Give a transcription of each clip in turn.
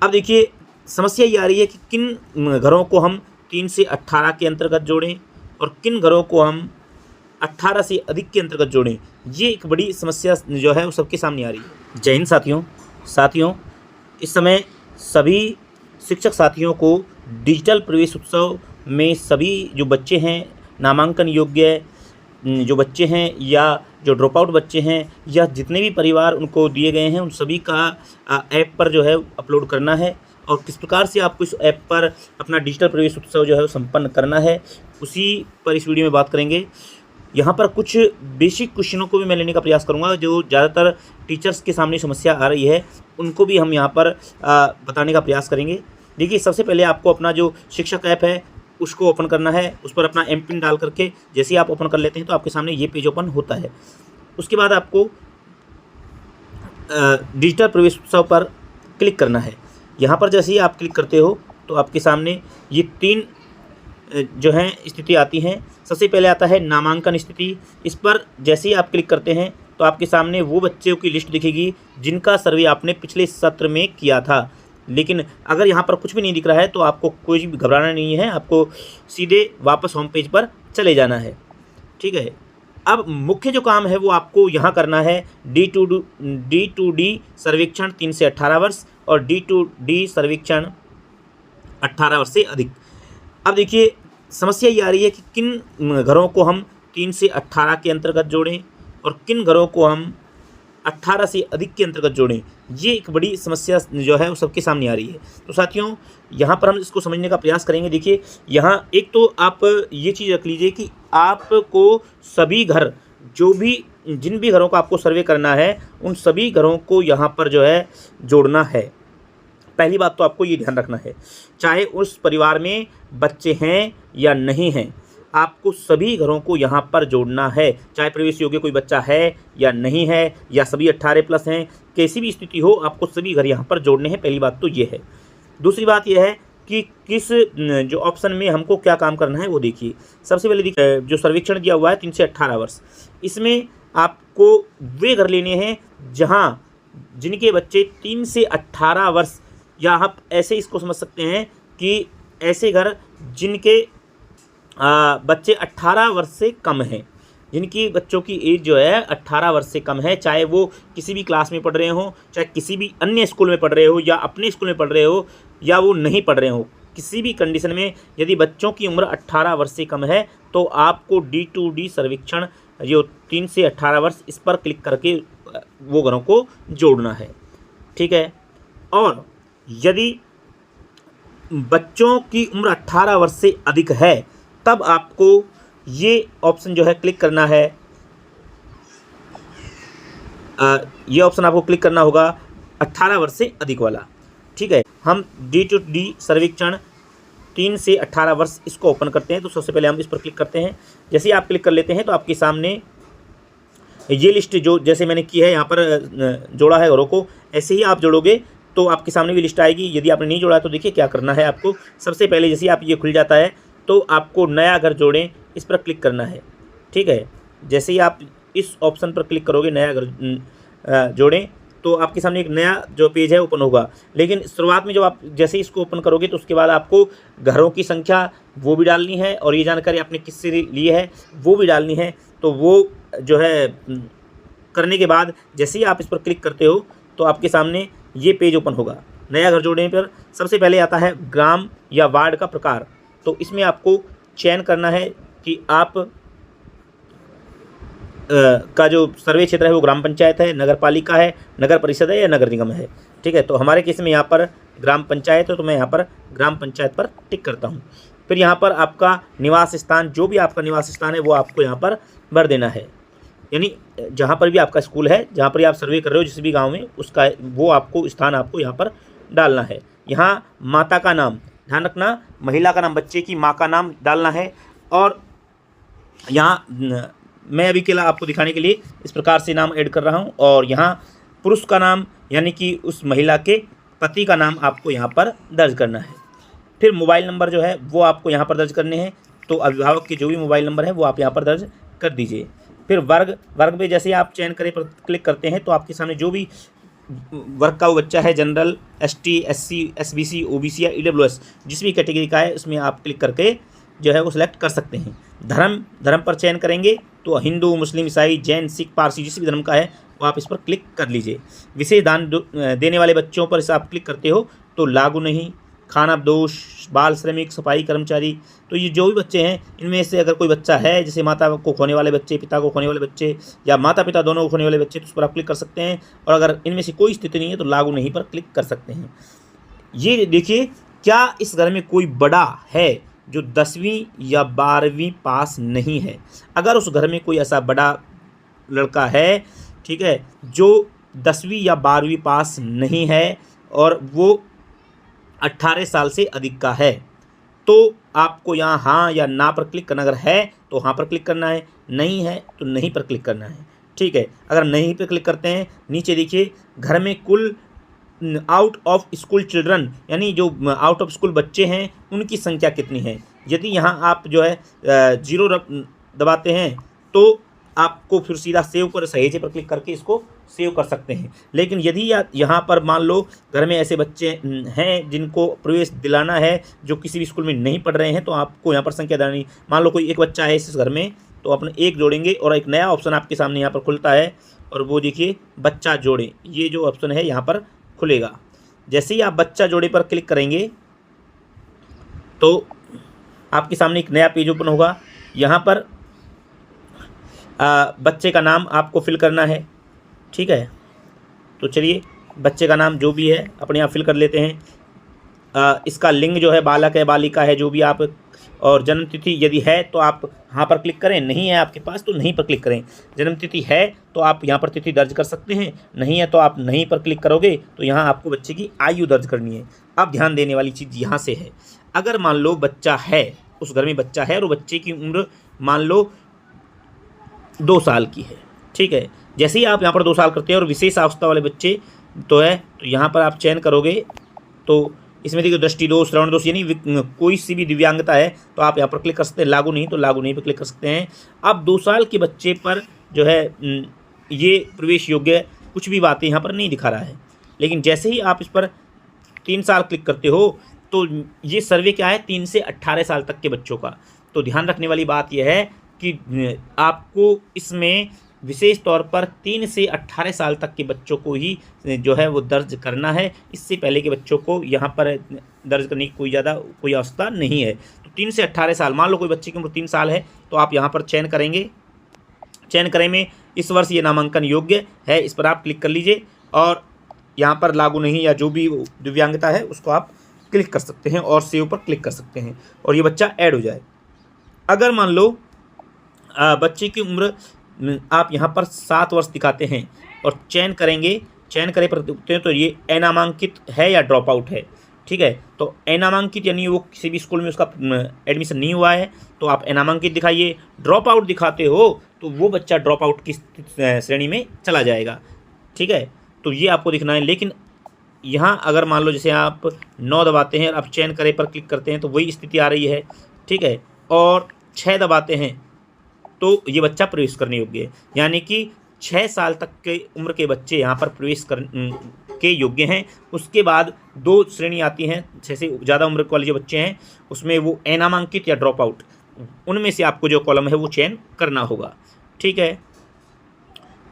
अब देखिए समस्या ये आ रही है कि किन घरों को हम 3 से 18 के अंतर्गत जोड़ें और किन घरों को हम 18 से अधिक के अंतर्गत जोड़ें। ये एक बड़ी समस्या जो है वो सबके सामने आ रही है। जय हिंद साथियों, इस समय सभी शिक्षक साथियों को डिजिटल प्रवेश उत्सव में सभी जो बच्चे हैं, नामांकन योग्य जो बच्चे हैं या जो ड्रॉप आउट बच्चे हैं या जितने भी परिवार उनको दिए गए हैं, उन सभी का ऐप पर जो है अपलोड करना है और किस प्रकार से आपको इस ऐप पर अपना डिजिटल प्रवेश उत्सव जो है वो संपन्न करना है, उसी पर इस वीडियो में बात करेंगे। यहाँ पर कुछ बेसिक क्वेश्चनों को भी मैं लेने का प्रयास करूँगा जो ज़्यादातर टीचर्स के सामने समस्या आ रही है, उनको भी हम यहाँ पर बताने का प्रयास करेंगे। देखिए सबसे पहले आपको अपना जो शिक्षक ऐप है उसको ओपन करना है। उस पर अपना एम पिन डाल करके जैसे ही आप ओपन कर लेते हैं तो आपके सामने ये पेज ओपन होता है। उसके बाद आपको डिजिटल प्रवेश उत्सव पर क्लिक करना है। यहाँ पर जैसे ही आप क्लिक करते हो तो आपके सामने ये 3 जो हैं स्थिति आती हैं। सबसे पहले आता है नामांकन स्थिति। इस पर जैसे ही आप क्लिक करते हैं तो आपके सामने वो बच्चों की लिस्ट दिखेगी जिनका सर्वे आपने पिछले सत्र में किया था। लेकिन अगर यहाँ पर कुछ भी नहीं दिख रहा है तो आपको कोई भी घबराना नहीं है, आपको सीधे वापस होम पेज पर चले जाना है। ठीक है, अब मुख्य जो काम है वो आपको यहाँ करना है D2D सर्वेक्षण 3 से 18 वर्ष और D2D सर्वेक्षण 18 वर्ष से अधिक। अब देखिए समस्या ये आ रही है कि किन घरों को हम 3 से 18 के अंतर्गत जोड़ें और किन घरों को हम 18 से अधिक के अंतर्गत जोड़ें। ये एक बड़ी समस्या जो है वो सबके सामने आ रही है। तो साथियों यहाँ पर हम इसको समझने का प्रयास करेंगे। देखिए यहाँ एक तो आप ये चीज़ रख लीजिए कि आपको सभी घर जिन भी घरों का आपको सर्वे करना है उन सभी घरों को यहाँ पर जो है जोड़ना है। पहली बात तो आपको ये ध्यान रखना है, चाहे उस परिवार में बच्चे हैं या नहीं हैं, आपको सभी घरों को यहाँ पर जोड़ना है। चाहे प्रवेश योग्य कोई बच्चा है या नहीं है या सभी 18+ हैं, कैसी भी स्थिति हो आपको सभी घर यहाँ पर जोड़ने हैं। पहली बात तो ये है। दूसरी बात यह है कि किस जो ऑप्शन में हमको क्या काम करना है वो देखिए। सबसे पहले देखिए जो सर्वेक्षण दिया हुआ है 3 से 18 वर्ष, इसमें आपको वे घर लेने हैं जिनके बच्चे 3 से 18 वर्ष, या आप ऐसे इसको समझ सकते हैं कि ऐसे घर जिनके बच्चे 18 वर्ष से कम हैं, जिनकी बच्चों की एज जो है 18 वर्ष से कम है, चाहे वो किसी भी क्लास में पढ़ रहे हो, चाहे किसी भी अन्य स्कूल में पढ़ रहे हो या अपने स्कूल में पढ़ रहे हो या वो नहीं पढ़ रहे हो, किसी भी कंडीशन में यदि बच्चों की उम्र 18 वर्ष से कम है तो आपको D2D सर्वेक्षण जो 3 से 18 वर्ष, इस पर क्लिक करके वो घरों को जोड़ना है। ठीक है, और यदि बच्चों की उम्र 18 वर्ष से अधिक है तब आपको ये ऑप्शन जो है क्लिक करना है। ये ऑप्शन आपको क्लिक करना होगा 18 वर्ष से अधिक वाला। ठीक है, हम D2D सर्वेक्षण 3 से 18 वर्ष इसको ओपन करते हैं। तो सबसे पहले हम इस पर क्लिक करते हैं। जैसे ही आप क्लिक कर लेते हैं तो आपके सामने ये लिस्ट जो जैसे मैंने की है यहाँ पर जोड़ा है घरों को, ऐसे ही आप जोड़ोगे तो आपके सामने भी लिस्ट आएगी। यदि आपने नहीं जोड़ा तो देखिए क्या करना है आपको। सबसे पहले जैसे आप ये खुल जाता है तो आपको नया घर जोड़ें, इस पर क्लिक करना है। ठीक है, जैसे ही आप इस ऑप्शन पर क्लिक करोगे नया घर जोड़ें तो आपके सामने एक नया जो पेज है ओपन होगा। लेकिन शुरुआत में जब आप जैसे ही इसको ओपन करोगे तो उसके बाद आपको घरों की संख्या वो भी डालनी है और ये जानकारी आपने किससे ली है वो भी डालनी है। तो वो जो है करने के बाद जैसे ही आप इस पर क्लिक करते हो तो आपके सामने ये पेज ओपन होगा। नया घर जोड़ने पर सबसे पहले आता है ग्राम या वार्ड का प्रकार। तो इसमें आपको चयन करना है कि आप का जो सर्वे क्षेत्र है वो ग्राम पंचायत है, नगर पालिका है, नगर परिषद है या नगर निगम है। ठीक है, तो हमारे केस में यहाँ पर ग्राम पंचायत है तो मैं यहाँ पर ग्राम पंचायत पर टिक करता हूँ। फिर यहाँ पर आपका निवास स्थान, जो भी आपका निवास स्थान है वो आपको यहाँ पर भर देना है। यानी जहाँ पर भी आपका स्कूल है, जहाँ पर भी आप सर्वे कर रहे हो जिस भी गांव में, उसका वो आपको स्थान आपको यहाँ पर डालना है। यहाँ माता का नाम, ध्यान रखना महिला का नाम, बच्चे की माँ का नाम डालना है। और यहाँ मैं अभी के लिए आपको दिखाने के लिए इस प्रकार से नाम ऐड कर रहा हूँ। और यहाँ पुरुष का नाम यानी कि उस महिला के पति का नाम आपको यहाँ पर दर्ज करना है। फिर मोबाइल नंबर जो है वो आपको यहाँ पर दर्ज करने हैं। तो अभिभावक के जो भी मोबाइल नंबर है वो आप यहाँ पर दर्ज कर दीजिए। फिर वर्ग में जैसे आप चयन करें पर क्लिक करते हैं तो आपके सामने जो भी वर्ग का वो बच्चा है, general, ST, SC, SBC, OBC या EWS, जिस भी कैटेगरी का है उसमें आप क्लिक करके जो है वो सिलेक्ट कर सकते हैं। धर्म पर चयन करेंगे तो हिंदू, मुस्लिम, ईसाई, जैन, सिख, पारसी, जिस भी धर्म का है वो आप इस पर क्लिक कर लीजिए। विशेष दान देने वाले बच्चों पर इसे आप क्लिक करते हो तो लागू नहीं। खानाबदोश, बाल श्रमिक, सफाई कर्मचारी, तो ये जो भी बच्चे हैं इनमें से अगर कोई बच्चा है, जैसे माता को खोने वाले बच्चे, पिता को खोने वाले बच्चे या माता पिता दोनों को खोने वाले बच्चे, तो उस पर आप क्लिक कर सकते हैं। और अगर इनमें से कोई स्थिति नहीं है तो लागू नहीं पर क्लिक कर सकते हैं। ये देखिए, क्या इस घर में कोई बड़ा है जो 10वीं या 12वीं पास नहीं है? अगर उस घर में कोई ऐसा बड़ा लड़का है, ठीक है, जो 10वीं या 12वीं पास नहीं है और वो 18 साल से अधिक का है, तो आपको यहाँ हाँ या ना पर क्लिक करना। अगर है तो हाँ पर क्लिक करना है, नहीं है तो नहीं पर क्लिक करना है, ठीक है। अगर नहीं पर क्लिक करते हैं, नीचे देखिए घर में कुल आउट ऑफ स्कूल चिल्ड्रन, यानी जो आउट ऑफ स्कूल बच्चे हैं उनकी संख्या कितनी है। यदि यहाँ आप जो है 0 दबाते हैं तो आपको फिर सीधा सेव पर, सहेजे पर क्लिक करके इसको सेव कर सकते हैं। लेकिन यदि यहाँ पर मान लो घर में ऐसे बच्चे हैं जिनको प्रवेश दिलाना है जो किसी भी स्कूल में नहीं पढ़ रहे हैं, तो आपको यहाँ पर संख्या डालनी। मान लो कोई एक बच्चा है इस घर में, तो अपने एक जोड़ेंगे और एक नया ऑप्शन आपके सामने यहाँ पर खुलता है और वो देखिए बच्चा जोड़े, ये जो ऑप्शन है यहाँ पर खुलेगा। जैसे ही आप बच्चा जोड़े पर क्लिक करेंगे तो आपके सामने एक नया पेज ओपन होगा। यहाँ पर बच्चे का नाम आपको फिल करना है, ठीक है। तो चलिए बच्चे का नाम जो भी है अपने आप फिल कर लेते हैं। इसका लिंग जो है बालक है, बालिका है, जो भी आप, और जन्म तिथि यदि है तो आप हाँ पर क्लिक करें, नहीं है आपके पास तो नहीं पर क्लिक करें। जन्म तिथि है तो आप यहाँ पर तिथि दर्ज कर सकते हैं, नहीं है तो आप नहीं पर क्लिक करोगे तो यहाँ आपको बच्चे की आयु दर्ज करनी है। अब ध्यान देने वाली चीज़ यहाँ से है, अगर मान लो बच्चा है, उस घर में बच्चा है और बच्चे की उम्र मान लो 2 साल की है, ठीक है। जैसे ही आप यहाँ पर 2 साल करते हैं और विशेष अवस्था वाले बच्चे तो है, तो यहाँ पर आप चयन करोगे तो इसमें देखिए दृष्टि दोष, श्रवण दोष, यानी कोई सी भी दिव्यांगता है तो आप यहाँ पर क्लिक कर सकते हैं। लागू नहीं तो लागू नहीं पर क्लिक कर सकते हैं। अब 2 साल के बच्चे पर जो है ये प्रवेश योग्य कुछ भी बातें यहाँ पर नहीं दिखा रहा है, लेकिन जैसे ही आप इस पर 3 साल क्लिक करते हो तो ये सर्वे क्या है, 3 से 18 साल तक के बच्चों का। तो ध्यान रखने वाली बात यह है कि आपको इसमें विशेष तौर पर 3 से 18 साल तक के बच्चों को ही जो है वो दर्ज करना है। इससे पहले के बच्चों को यहाँ पर दर्ज करने की कोई अवस्था नहीं है। तो 3 से 18 साल, मान लो कोई बच्चे की उम्र 3 साल है तो आप यहाँ पर चयन करेंगे। चयन करें में इस वर्ष ये नामांकन योग्य है, इस पर आप क्लिक कर लीजिए और यहाँ पर लागू नहीं या जो भी दिव्यांगता है उसको आप क्लिक कर सकते हैं और सेव पर क्लिक कर सकते हैं और ये बच्चा ऐड हो जाए। अगर मान लो बच्चे की उम्र आप यहाँ पर 7 वर्ष दिखाते हैं और चयन करेंगे, चयन करें पर तो ये अनामांकित है या ड्रॉप आउट है, ठीक है। तो अनामांकित यानी वो किसी भी स्कूल में उसका एडमिशन नहीं हुआ है तो आप अनामांकित दिखाइए। ड्रॉप आउट दिखाते हो तो वो बच्चा ड्रॉप आउट की श्रेणी में चला जाएगा, ठीक है। तो ये आपको दिखना है। लेकिन यहाँ अगर मान लो जैसे आप 9 दबाते हैं और आप चयन करें पर क्लिक करते हैं तो वही स्थिति आ रही है, ठीक है। और 6 दबाते हैं तो ये बच्चा प्रवेश करने योग्य है, यानी कि 6 साल तक के उम्र के बच्चे यहाँ पर प्रवेश के योग्य हैं। उसके बाद 2 श्रेणी आती हैं, जैसे ज़्यादा उम्र वाले जो बच्चे हैं उसमें वो अनामांकित या ड्रॉप आउट, उनमें से आपको जो कॉलम है वो चयन करना होगा, ठीक है।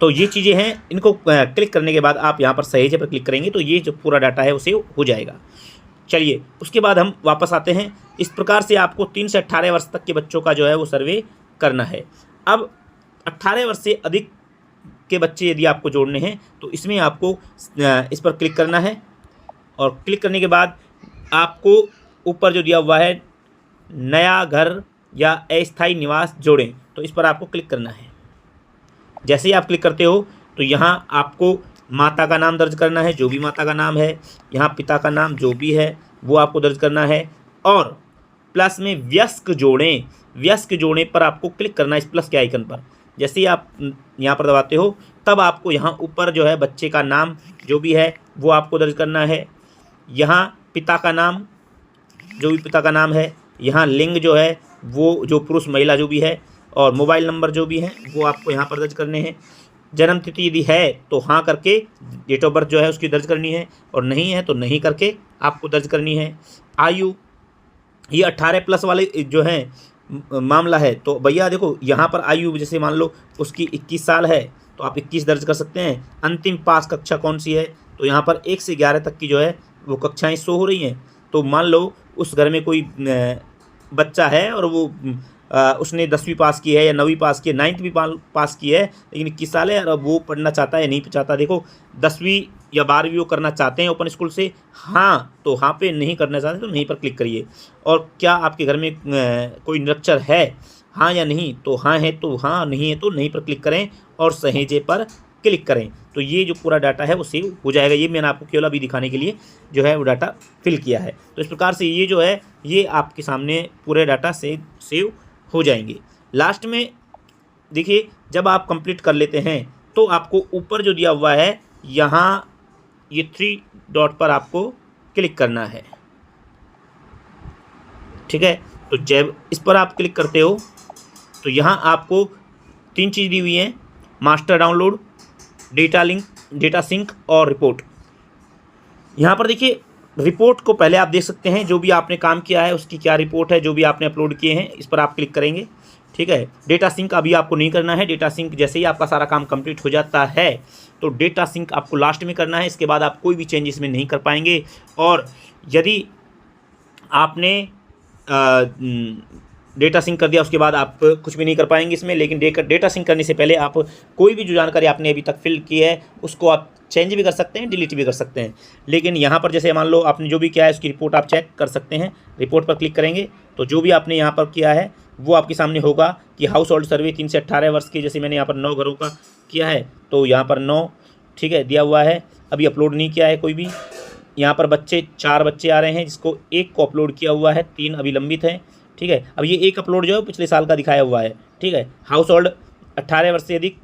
तो ये चीज़ें हैं, इनको क्लिक करने के बाद आप यहाँ पर सहेजे पर क्लिक करेंगे तो ये जो पूरा डाटा है उसे हो जाएगा। चलिए उसके बाद हम वापस आते हैं। इस प्रकार से आपको 3 से 18 वर्ष तक के बच्चों का जो है वो सर्वे करना है। अब 18 वर्ष से अधिक के बच्चे यदि आपको जोड़ने हैं तो इसमें आपको इस पर क्लिक करना है और क्लिक करने के बाद आपको ऊपर जो दिया हुआ है नया घर या अस्थायी निवास जोड़ें, तो इस पर आपको क्लिक करना है। जैसे ही आप क्लिक करते हो तो यहाँ आपको माता का नाम दर्ज करना है, जो भी माता का नाम है, यहाँ पिता का नाम जो भी है वो आपको दर्ज करना है और प्लस में वयस्क जोड़ें, वयस्क जोड़े पर आपको क्लिक करना है इस प्लस के आइकन पर। जैसे ही आप यहाँ पर दबाते हो तब आपको यहाँ ऊपर जो है बच्चे का नाम जो भी है वो आपको दर्ज करना है। यहाँ पिता का नाम, जो भी पिता का नाम है, यहाँ लिंग जो है वो जो पुरुष महिला जो भी है और मोबाइल नंबर जो भी है वो आपको यहाँ पर दर्ज करने हैं। जन्म तिथि यदि है तो हाँ करके डेट ऑफ बर्थ जो है उसकी दर्ज करनी है, और नहीं है तो नहीं करके आपको दर्ज करनी है। आयु, ये 18+ वाले जो है मामला है, तो भैया देखो यहाँ पर आयु जैसे मान लो उसकी 21 साल है तो आप 21 दर्ज कर सकते हैं। अंतिम पास कक्षा कौन सी है, तो यहाँ पर 1 से 11 तक की जो है वो कक्षाएं शो हो रही हैं। तो मान लो उस घर में कोई बच्चा है और वो उसने 10वीं पास की है या 9वीं पास की है, 9th भी पास की है, लेकिन 21 साल है और वो पढ़ना चाहता है या नहीं चाहता। देखो 10वीं या 12वीं वो करना चाहते हैं ओपन स्कूल से, हाँ तो हाँ पे, नहीं करना चाहते तो नहीं पर क्लिक करिए। और क्या आपके घर में कोई निरक्षर है, हाँ या नहीं, तो हाँ है तो हाँ, नहीं है तो नहीं पर क्लिक करें और सहेजे पर क्लिक करें। तो ये जो पूरा डाटा है वो सेव हो जाएगा। ये मैंने आपको केवल अभी दिखाने के लिए जो है वो डाटा फिल किया है। तो इस प्रकार से ये जो है ये आपके सामने पूरे डाटा सेव हो जाएंगे। लास्ट में देखिए जब आप कंप्लीट कर लेते हैं तो आपको ऊपर जो दिया हुआ है यहाँ ये 3 डॉट पर आपको क्लिक करना है, ठीक है। तो जब इस पर आप क्लिक करते हो तो यहाँ आपको 3 चीज़ दी हुई हैं, मास्टर डाउनलोड, डेटा सिंक और रिपोर्ट। यहाँ पर देखिए रिपोर्ट को पहले आप देख सकते हैं, जो भी आपने काम किया है उसकी क्या रिपोर्ट है, जो भी आपने अपलोड किए हैं इस पर आप क्लिक करेंगे, ठीक है। डेटा सिंक अभी आपको नहीं करना है। डेटा सिंक जैसे ही आपका सारा काम कंप्लीट हो जाता है तो डेटा सिंक आपको लास्ट में करना है। इसके बाद आप कोई भी चेंजेस में नहीं कर पाएंगे। और यदि आपने डेटा सिंक कर दिया उसके बाद आप कुछ भी नहीं कर पाएंगे इसमें। लेकिन डेटा सिंक करने से पहले आप कोई भी जो जानकारी आपने अभी तक फिल की है उसको आप चेंज भी कर सकते हैं, डिलीट भी कर सकते हैं। लेकिन यहाँ पर जैसे मान लो आपने जो भी किया है उसकी रिपोर्ट आप चेक कर सकते हैं। रिपोर्ट पर क्लिक करेंगे तो जो भी आपने यहाँ पर किया है वो आपके सामने होगा कि हाउस होल्ड सर्वे 3 से 18 वर्ष की, जैसे मैंने यहाँ पर 9 घरों का किया है तो यहाँ पर 9, ठीक है, दिया हुआ है। अभी अपलोड नहीं किया है कोई भी। यहाँ पर बच्चे 4 बच्चे आ रहे हैं जिसको 1 को अपलोड किया हुआ है, 3 अभी लंबित हैं, ठीक है। अब ये 1 अपलोड जो है पिछले साल का दिखाया हुआ है, ठीक है। हाउस होल्ड 18 वर्ष से अधिक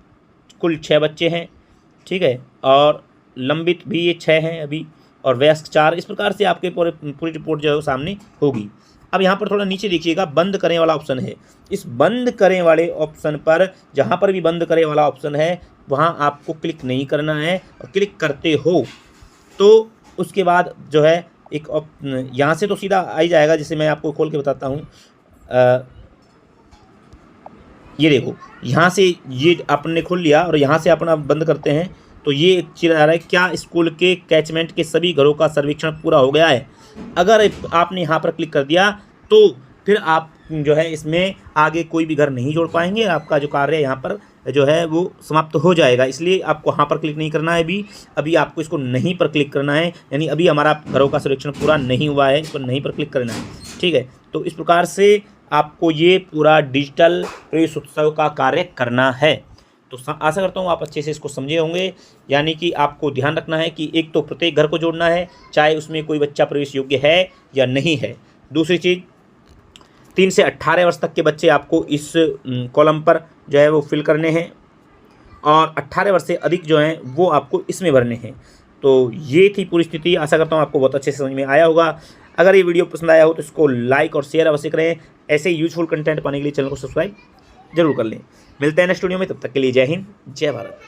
कुल 6 बच्चे हैं, ठीक है, और लंबित भी ये 6 हैं अभी, और वयस्क 4। इस प्रकार से आपके पूरी रिपोर्ट जो है वो सामने होगी। अब यहाँ पर थोड़ा नीचे देखिएगा, बंद करने वाला ऑप्शन है। इस बंद करने वाले ऑप्शन पर, जहाँ पर भी बंद करने वाला ऑप्शन है वहाँ आपको क्लिक नहीं करना है। और क्लिक करते हो तो उसके बाद जो है एक यहाँ से तो सीधा आ ही जाएगा, जिसे मैं आपको खोल के बताता हूँ। ये देखो यहाँ से ये आपने खोल लिया और यहाँ से अपना बंद करते हैं तो ये एक चीज़ आ रहा है, क्या स्कूल के कैचमेंट के सभी घरों का सर्वेक्षण पूरा हो गया है। अगर आपने यहाँ पर क्लिक कर दिया तो फिर आप जो है इसमें आगे कोई भी घर नहीं जोड़ पाएंगे। आपका जो कार्य यहाँ पर जो है वो समाप्त हो जाएगा। इसलिए आपको यहाँ पर क्लिक नहीं करना है। अभी आपको इसको नहीं पर क्लिक करना है, यानी अभी हमारा घरों का सर्वेक्षण पूरा नहीं हुआ है, इस पर नहीं पर क्लिक करना है, ठीक है। तो इस प्रकार से आपको ये पूरा डिजिटल प्रवेश उत्सव का कार्य करना है। तो आशा करता हूँ आप अच्छे से इसको समझे होंगे। यानी कि आपको ध्यान रखना है कि एक तो प्रत्येक घर को जोड़ना है, चाहे उसमें कोई बच्चा प्रवेश योग्य है या नहीं है। दूसरी चीज़ 3 से 18 वर्ष तक के बच्चे आपको इस कॉलम पर जो है वो फिल करने हैं, और 18 वर्ष से अधिक जो हैं वो आपको इसमें भरने हैं। तो ये थी पूरी स्थिति। आशा करता हूँ आपको बहुत अच्छे से समझ में आया होगा। अगर ये वीडियो पसंद आया हो तो इसको लाइक और शेयर अवश्य करें। ऐसे यूजफुल कंटेंट पाने के लिए चैनल को सब्सक्राइब जरूर कर लें। मिलते हैं नेक्स्ट वीडियो में, तब तक के लिए जय हिंद, जय भारत।